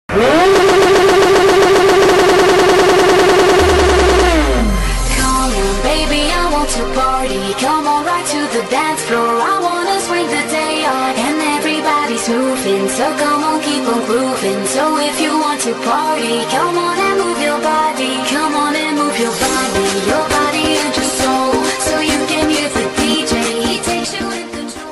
Come on, baby, I want to party. Come on right to the dance floor. I wanna swing the day on, and everybody's moving. So come on, keep on grooving. So if you want to party, come on and move your body. Come on and move your body and your soul. So you can hear the DJ. He takes you in control.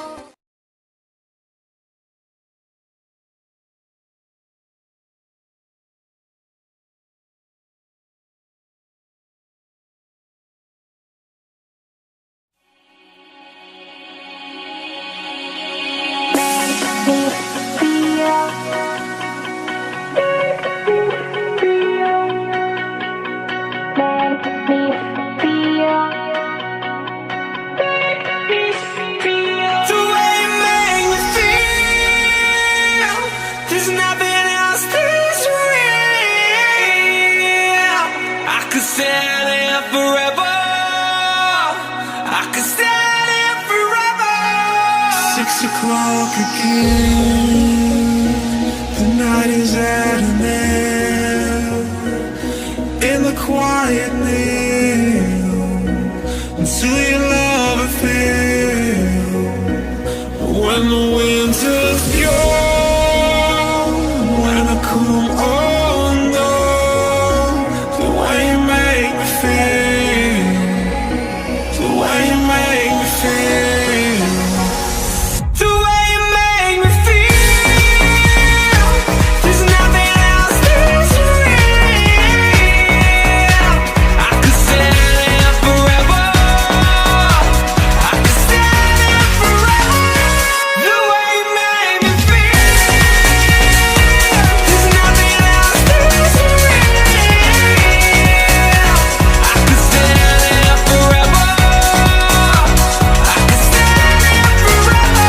Stand here forever. I could stand here forever. 6 o'clock again. The night is at an end. In the quiet now, until your love will fail. When the winter's gone, when I come on down, the way you make me feel, the way you make me feel, the way you make me feel. There's nothing else that's real. I could stand here forever. I could stand here forever. The way you make me feel. There's nothing else that's real. I could stand here forever. I could stand here forever.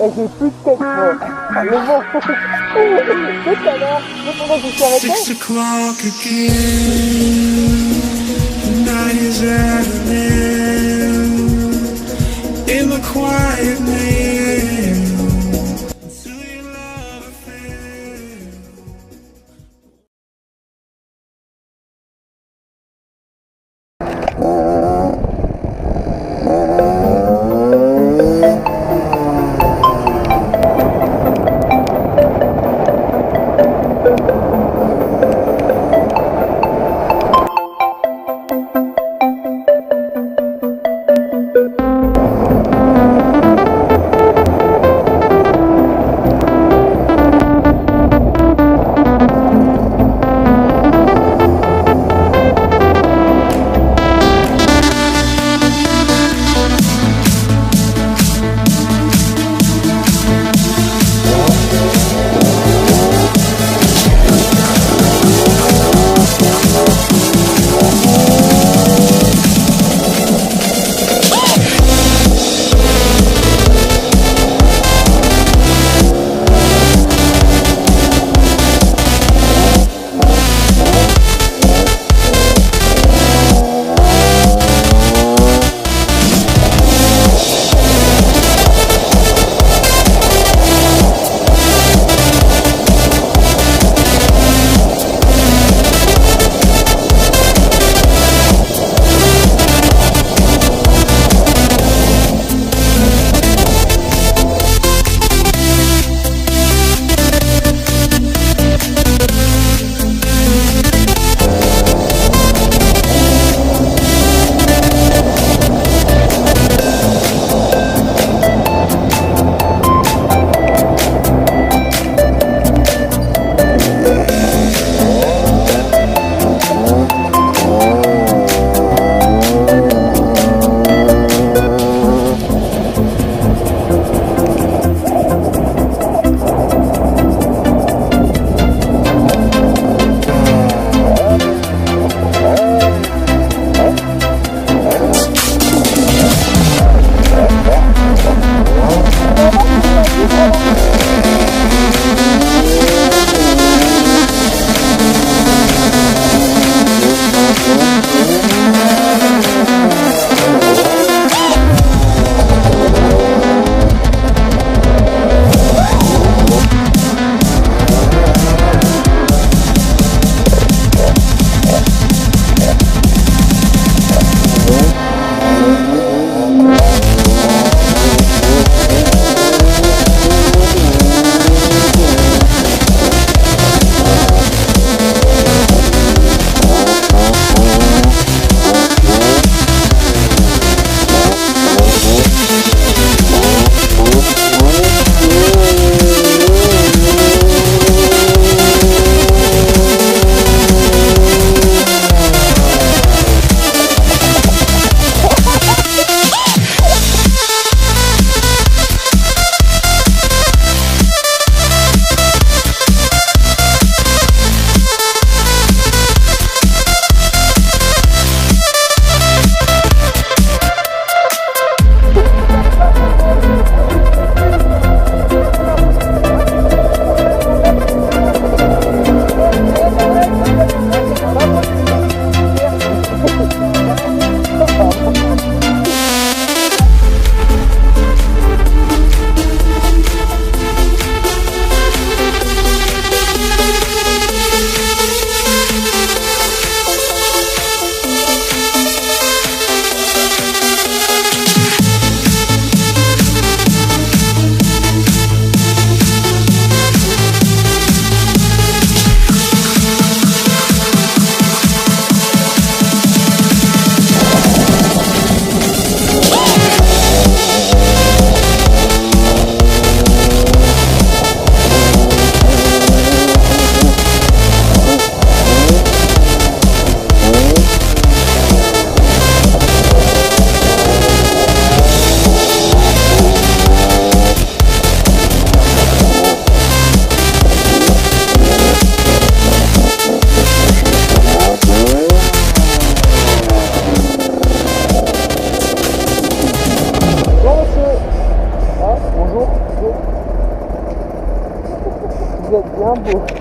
Et j'ai plus de tête. Le vent. Tout à l'heure, pendant que je suis avec 6 o'clock again. The night is at an end. In the quiet now, until your love will fail. vraiment beau.